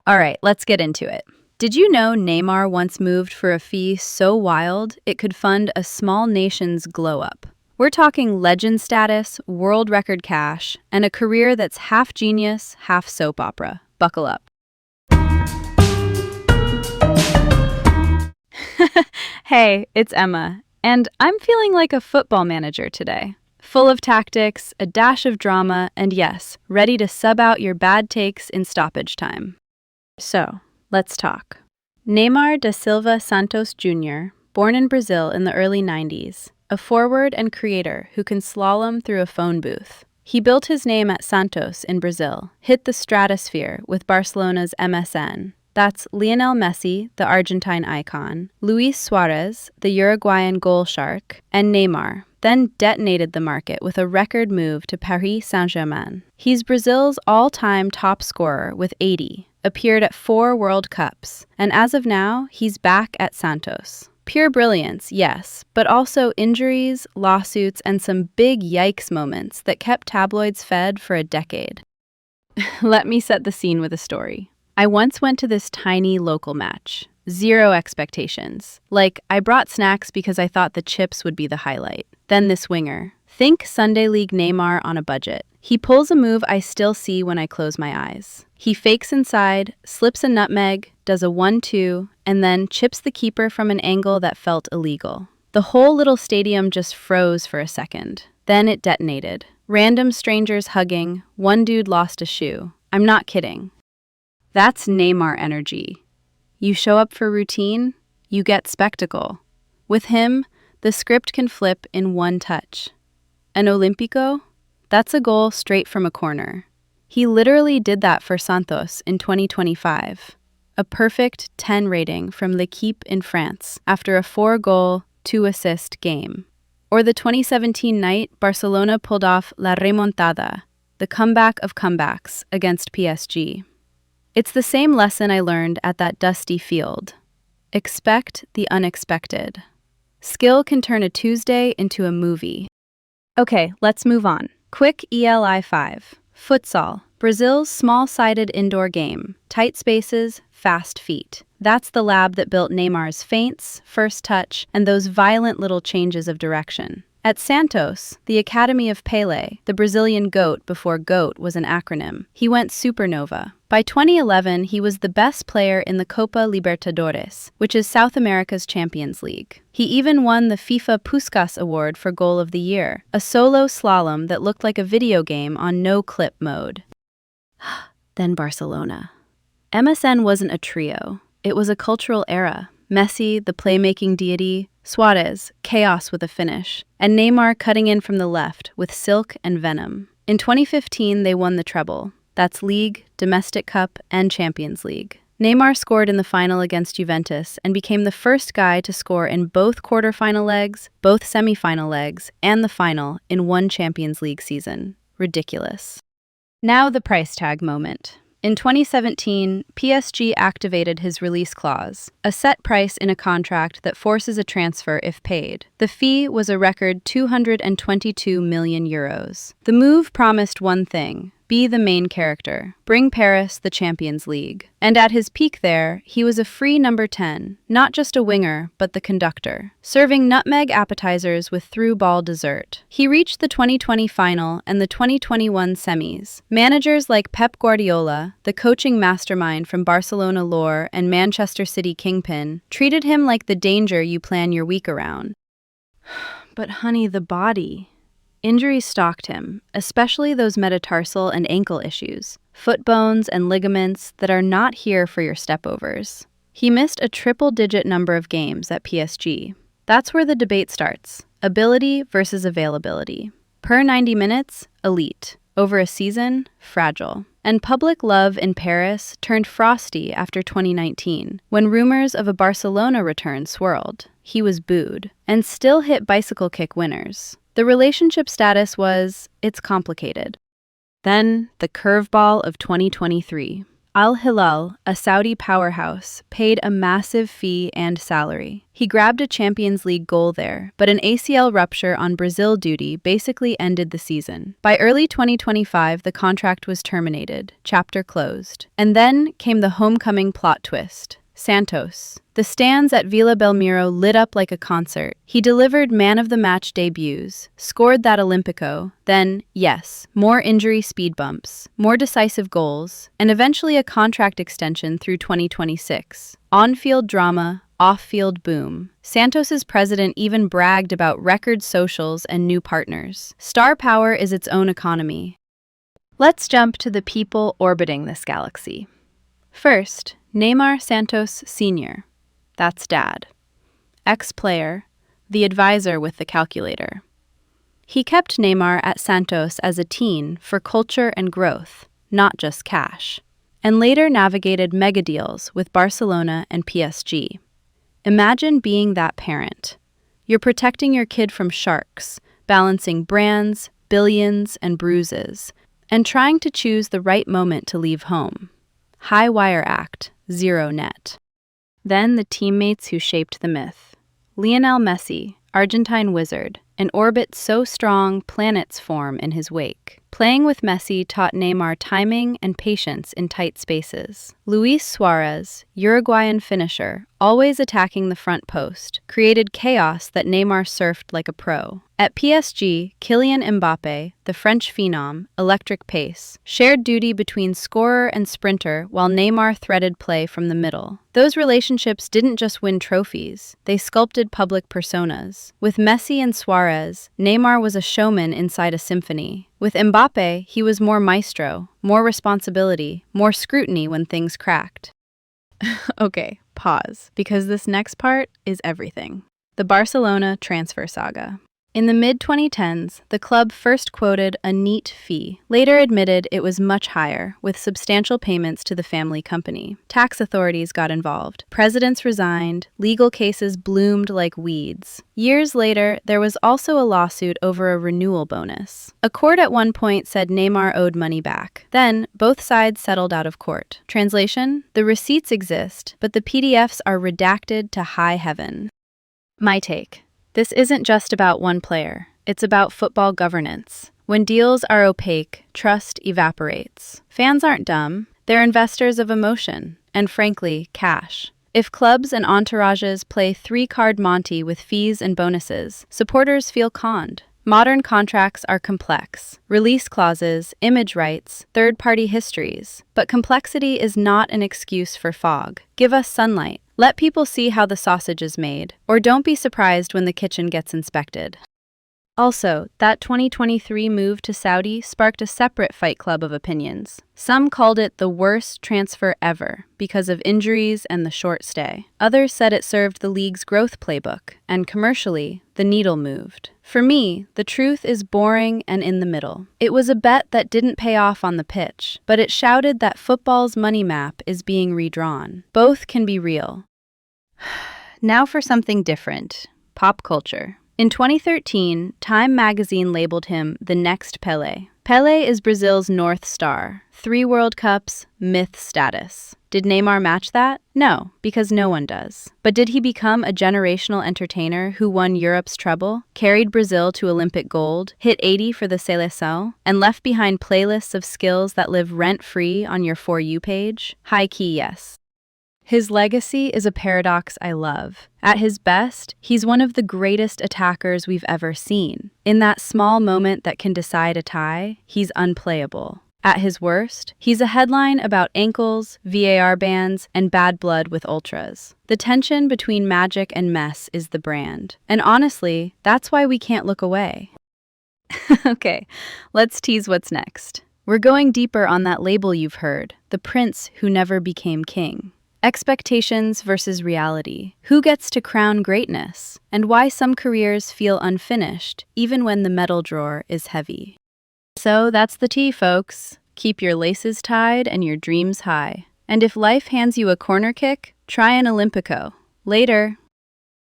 All right, let's get into it. Did you know Neymar once moved for a fee so wild it could fund a small nation's glow-up? We're talking legend status, world record cash, and a career that's half genius, half soap opera. Buckle up. Hey, it's Emma, and I'm feeling like a football manager today. Full of tactics, a dash of drama, and yes, ready to sub out your bad takes in stoppage time. So, let's talk. Neymar da Silva Santos Jr., born in Brazil in the early 90s, a forward and creator who can slalom through a phone booth. He built his name at Santos in Brazil, hit the stratosphere with Barcelona's MSN. That's Lionel Messi, the Argentine icon, Luis Suarez, the Uruguayan goal shark, and Neymar, then detonated the market with a record move to Paris Saint-Germain. He's Brazil's all-time top scorer with 80, appeared at 4 World Cups, and as of now, he's back at Santos. Pure brilliance, yes, but also injuries, lawsuits, and some big yikes moments that kept tabloids fed for a decade. Let me set the scene with a story. I once went to this tiny local match. Zero expectations. Like, I brought snacks because I thought the chips would be the highlight. Then this winger. Think Sunday League Neymar on a budget. He pulls a move I still see when I close my eyes. He fakes inside, slips a nutmeg, does a 1-2, and then chips the keeper from an angle that felt illegal. The whole little stadium just froze for a second. Then it detonated. Random strangers hugging, one dude lost a shoe. I'm not kidding. That's Neymar energy. You show up for routine, you get spectacle. With him, the script can flip in one touch. An Olímpico? That's a goal straight from a corner. He literally did that for Santos in 2025. A perfect 10 rating from L'Équipe in France after a 4-goal, 2-assist game. Or the 2017 night Barcelona pulled off La Remontada, the comeback of comebacks against PSG. It's the same lesson I learned at that dusty field. Expect the unexpected. Skill can turn a Tuesday into a movie. Okay, let's move on. Quick ELI 5. Futsal. Brazil's small-sided indoor game. Tight spaces, fast feet. That's the lab that built Neymar's feints, first touch, and those violent little changes of direction. At Santos, the Academy of Pelé, the Brazilian GOAT before GOAT was an acronym, he went supernova. By 2011, he was the best player in the Copa Libertadores, which is South America's Champions League. He even won the FIFA Puskás Award for Goal of the Year, a solo slalom that looked like a video game on no-clip mode. Then Barcelona. MSN wasn't a trio. It was a cultural era. Messi, the playmaking deity, Suarez, chaos with a finish, and Neymar cutting in from the left with silk and venom. In 2015, they won the treble. That's League, Domestic Cup, and Champions League. Neymar scored in the final against Juventus and became the first guy to score in both quarterfinal legs, both semifinal legs, and the final in one Champions League season. Ridiculous. Now the price tag moment. In 2017, PSG activated his release clause, a set price in a contract that forces a transfer if paid. The fee was a record €222 million. The move promised one thing: be the main character, bring Paris the Champions League. And at his peak there, he was a free number 10, not just a winger, but the conductor, serving nutmeg appetizers with through-ball dessert. He reached the 2020 final and the 2021 semis. Managers like Pep Guardiola, the coaching mastermind from Barcelona lore and Manchester City kingpin, treated him like the danger you plan your week around. But honey, the body. Injuries stalked him, especially those metatarsal and ankle issues, foot bones and ligaments that are not here for your stepovers. He missed a triple-digit number of games at PSG. That's where the debate starts: ability versus availability. Per 90 minutes, elite. Over a season, fragile. And public love in Paris turned frosty after 2019, when rumors of a Barcelona return swirled. He was booed, and still hit bicycle kick winners. The relationship status was, it's complicated. Then, the curveball of 2023. Al Hilal, a Saudi powerhouse, paid a massive fee and salary. He grabbed a Champions League goal there, but an ACL rupture on Brazil duty basically ended the season. By early 2025, the contract was terminated, chapter closed. And then came the homecoming plot twist. Santos. The stands at Vila Belmiro lit up like a concert. He delivered man-of-the-match debuts, scored that Olympico, then, yes, more injury speed bumps, more decisive goals, and eventually a contract extension through 2026. On-field drama, off-field boom. Santos's president even bragged about record socials and new partners. Star power is its own economy. Let's jump to the people orbiting this galaxy. First, Neymar Santos Sr. That's Dad. Ex-player, the advisor with the calculator. He kept Neymar at Santos as a teen for culture and growth, not just cash, and later navigated mega deals with Barcelona and PSG. Imagine being that parent. You're protecting your kid from sharks, balancing brands, billions, and bruises, and trying to choose the right moment to leave home. High wire act, zero net. Then the teammates who shaped the myth. Lionel Messi, Argentine wizard, an orbit so strong planets form in his wake. Playing with Messi taught Neymar timing and patience in tight spaces. Luis Suarez, Uruguayan finisher, always attacking the front post, created chaos that Neymar surfed like a pro. At PSG, Kylian Mbappe, the French phenom, electric pace, shared duty between scorer and sprinter while Neymar threaded play from the middle. Those relationships didn't just win trophies, they sculpted public personas. With Messi and Suarez, Neymar was a showman inside a symphony. With Mbappe, he was more maestro, more responsibility, more scrutiny when things cracked. Okay, pause, because this next part is everything. The Barcelona transfer saga. In the mid-2010s, the club first quoted a neat fee, later admitted it was much higher, with substantial payments to the family company. Tax authorities got involved. Presidents resigned. Legal cases bloomed like weeds. Years later, there was also a lawsuit over a renewal bonus. A court at one point said Neymar owed money back. Then, both sides settled out of court. Translation: the receipts exist, but the PDFs are redacted to high heaven. My take. This isn't just about one player. It's about football governance. When deals are opaque, trust evaporates. Fans aren't dumb. They're investors of emotion, and frankly, cash. If clubs and entourages play three-card Monty with fees and bonuses, supporters feel conned. Modern contracts are complex. Release clauses, image rights, third-party histories. But complexity is not an excuse for fog. Give us sunlight. Let people see how the sausage is made, or don't be surprised when the kitchen gets inspected. Also, that 2023 move to Saudi sparked a separate fight club of opinions. Some called it the worst transfer ever because of injuries and the short stay. Others said it served the league's growth playbook, and commercially, the needle moved. For me, the truth is boring and in the middle. It was a bet that didn't pay off on the pitch, but it shouted that football's money map is being redrawn. Both can be real. Now for something different. Pop culture. In 2013, Time magazine labeled him the next Pelé. Pelé is Brazil's North Star. 3 World Cups, myth status. Did Neymar match that? No, because no one does. But did he become a generational entertainer who won Europe's treble, carried Brazil to Olympic gold, hit 80 for the Seleção, and left behind playlists of skills that live rent-free on your For You page? High-key yes. His legacy is a paradox I love. At his best, he's one of the greatest attackers we've ever seen. In that small moment that can decide a tie, he's unplayable. At his worst, he's a headline about ankles, VAR bans, and bad blood with ultras. The tension between magic and mess is the brand. And honestly, that's why we can't look away. Okay, let's tease what's next. We're going deeper on that label you've heard, the prince who never became king. Expectations versus reality. Who gets to crown greatness? And why some careers feel unfinished, even when the medal drawer is heavy. So that's the tea, folks. Keep your laces tied and your dreams high. And if life hands you a corner kick, try an Olympico. Later.